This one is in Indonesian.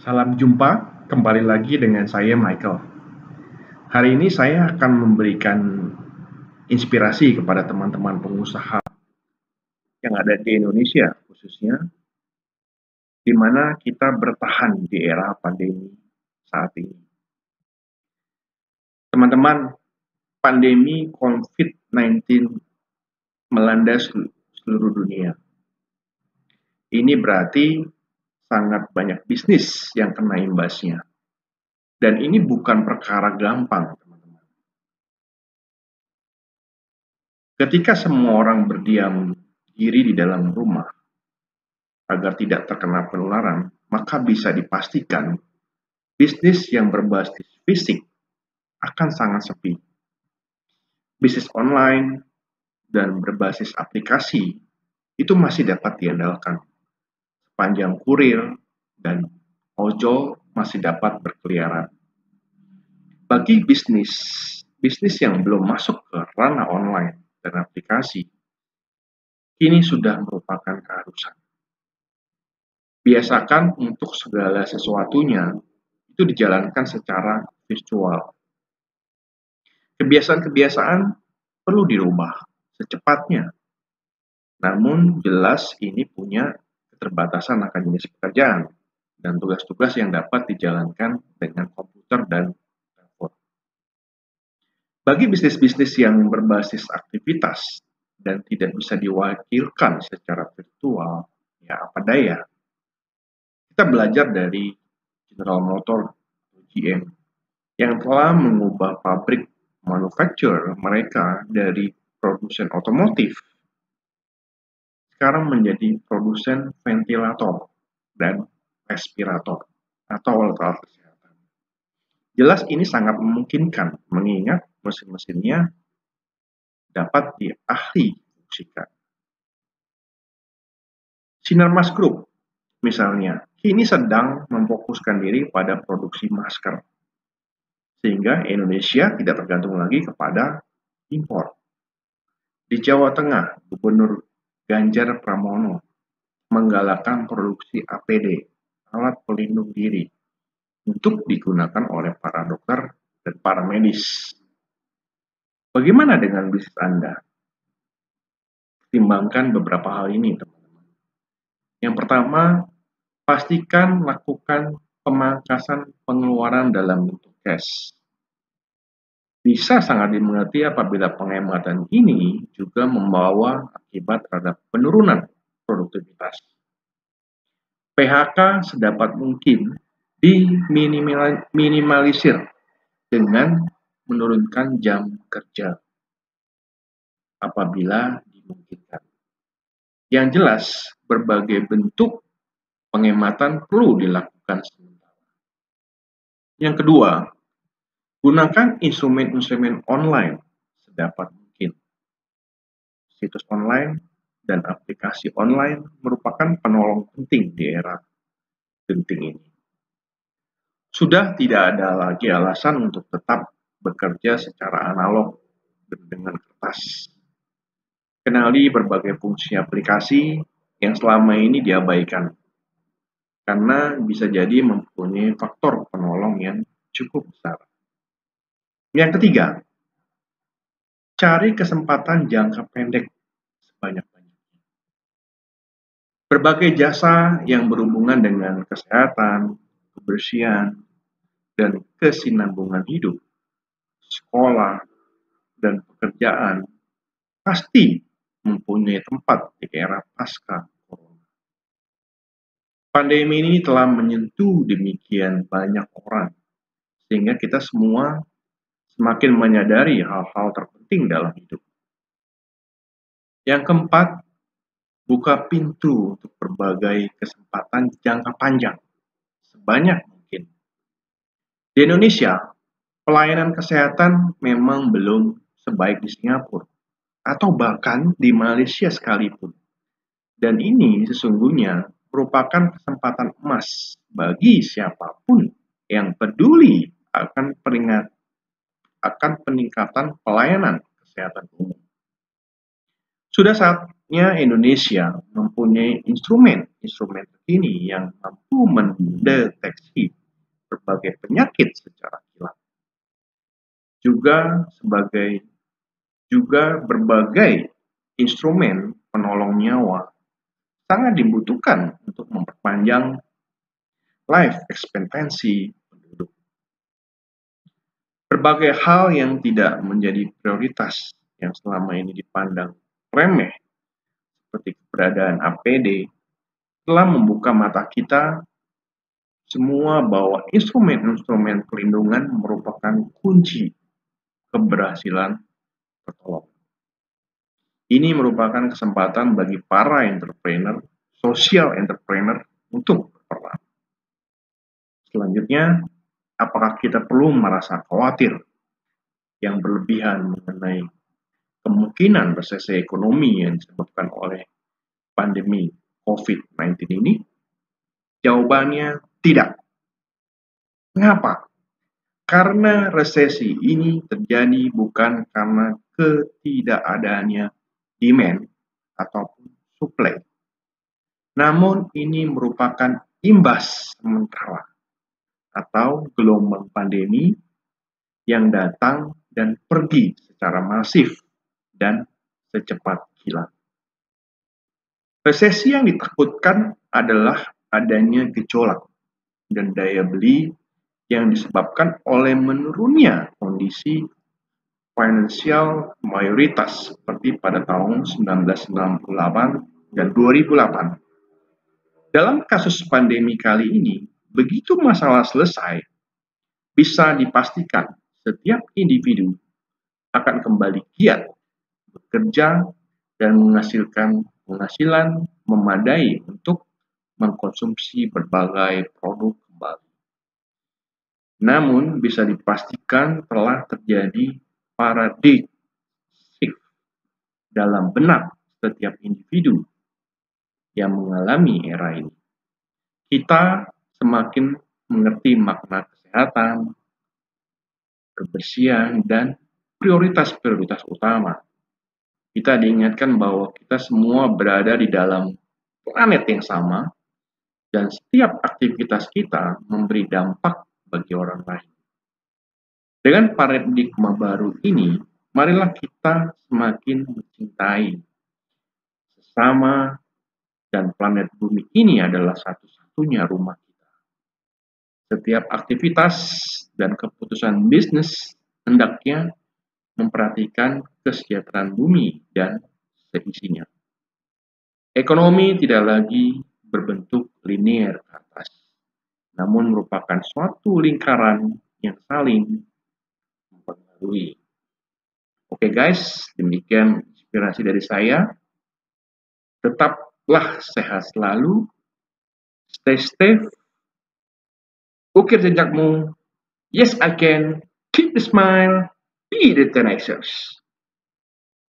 Salam jumpa, kembali lagi dengan saya Michael. Hari ini saya akan memberikan inspirasi kepada teman-teman pengusaha yang ada di Indonesia khususnya, di mana kita bertahan di era pandemi saat ini. Teman-teman, pandemi COVID-19 melanda seluruh dunia. Ini berarti sangat banyak bisnis yang kena imbasnya. Dan ini bukan perkara gampang, teman-teman. Ketika semua orang berdiam diri di dalam rumah agar tidak terkena penularan, maka bisa dipastikan bisnis yang berbasis fisik akan sangat sepi. Bisnis online dan berbasis aplikasi itu masih dapat diandalkan. Sepanjang kurir dan ojol masih dapat berkeliaran. Bagi bisnis yang belum masuk ke ranah online dan aplikasi, kini sudah merupakan keharusan. Biasakan untuk segala sesuatunya itu dijalankan secara virtual. Kebiasaan-kebiasaan perlu dirubah secepatnya. Namun jelas ini punya keterbatasan akan jenis pekerjaan dan tugas-tugas yang dapat dijalankan dengan komputer dan telepon. Bagi bisnis-bisnis yang berbasis aktivitas dan tidak bisa diwakilkan secara virtual, ya apa daya. Kita belajar dari General Motors (GM) yang telah mengubah pabrik manufaktur mereka dari produsen otomotif sekarang menjadi produsen ventilator dan respirator atau alat-alat kesehatan. Jelas ini sangat memungkinkan mengingat mesin-mesinnya dapat diahli fungsikan. Sinarmas Group misalnya kini sedang memfokuskan diri pada produksi masker sehingga Indonesia tidak tergantung lagi kepada impor. Di Jawa Tengah, Gubernur Ganjar Pramono menggalakkan produksi APD, alat pelindung diri, untuk digunakan oleh para dokter dan para medis. Bagaimana dengan bisnis Anda? Pertimbangkan beberapa hal ini, teman-teman. Yang pertama, pastikan lakukan pemangkasan pengeluaran dalam bentuk cash. Bisa sangat dimengerti apabila penghematan ini juga membawa akibat terhadap penurunan produktivitas. PHK sedapat mungkin diminimalisir dengan menurunkan jam kerja apabila dimungkinkan. Yang jelas, berbagai bentuk penghematan perlu dilakukan sementara. Yang kedua, gunakan instrumen-instrumen online sedapat mungkin. Situs online dan aplikasi online merupakan penolong penting di era genting ini. Sudah tidak ada lagi alasan untuk tetap bekerja secara analog dan dengan kertas. Kenali berbagai fungsi aplikasi yang selama ini diabaikan, karena bisa jadi mempunyai faktor penolong yang cukup besar. Yang ketiga, cari kesempatan jangka pendek sebanyak-banyaknya. Berbagai jasa yang berhubungan dengan kesehatan, kebersihan, dan kesinambungan hidup, sekolah, dan pekerjaan pasti mempunyai tempat di era pasca corona. Pandemi ini telah menyentuh demikian banyak orang, sehingga kita semua semakin menyadari hal-hal terpenting dalam hidup. Yang keempat, buka pintu untuk berbagai kesempatan jangka panjang sebanyak mungkin. Di Indonesia, pelayanan kesehatan memang belum sebaik di Singapura atau bahkan di Malaysia sekalipun. Dan ini sesungguhnya merupakan kesempatan emas bagi siapapun yang peduli akan peningkatan pelayanan kesehatan umum. Sudah Seharusnya Indonesia mempunyai instrumen terkini yang mampu mendeteksi berbagai penyakit secara kilat. Juga berbagai instrumen penolong nyawa sangat dibutuhkan untuk memperpanjang life expectancy penduduk. Berbagai hal yang tidak menjadi prioritas yang selama ini dipandang remeh, seperti keberadaan APD, telah membuka mata kita semua bahwa instrumen-instrumen pelindungan merupakan kunci keberhasilan pertolongan. Ini merupakan kesempatan bagi para entrepreneur, social entrepreneur untuk berperan. Selanjutnya, apakah kita perlu merasa khawatir yang berlebihan mengenai kemungkinan resesi ekonomi yang disebabkan oleh pandemi COVID-19 ini? Jawabannya tidak. Mengapa? Karena resesi ini terjadi bukan karena ketidakadaannya demand ataupun supply. Namun ini merupakan imbas sementara atau gelombang pandemi yang datang dan pergi secara masif dan secepat kilat. Resesi yang ditakutkan adalah adanya gejolak dan daya beli yang disebabkan oleh menurunnya kondisi finansial mayoritas seperti pada tahun 1998 dan 2008. Dalam kasus pandemi kali ini, begitu masalah selesai, bisa dipastikan setiap individu akan kembali giat bekerja dan menghasilkan penghasilan memadai untuk mengkonsumsi berbagai produk kembali. Namun bisa dipastikan telah terjadi paradigm shift dalam benak setiap individu yang mengalami era ini. Kita semakin mengerti makna kesehatan, kebersihan, dan prioritas-prioritas utama. Kita diingatkan bahwa kita semua berada di dalam planet yang sama dan setiap aktivitas kita memberi dampak bagi orang lain. Dengan paradigma baru ini, marilah kita semakin mencintai sesama dan planet bumi ini adalah satu-satunya rumah kita. Setiap aktivitas dan keputusan bisnis hendaknya memperhatikan kesejahteraan bumi dan seisinya. Ekonomi tidak lagi berbentuk linear ke atas, namun merupakan suatu lingkaran yang saling mempengaruhi. Oke guys, demikian inspirasi dari saya. Tetaplah sehat selalu, stay safe, ukir jejakmu, yes I can, keep the smile, be the tenaciousness.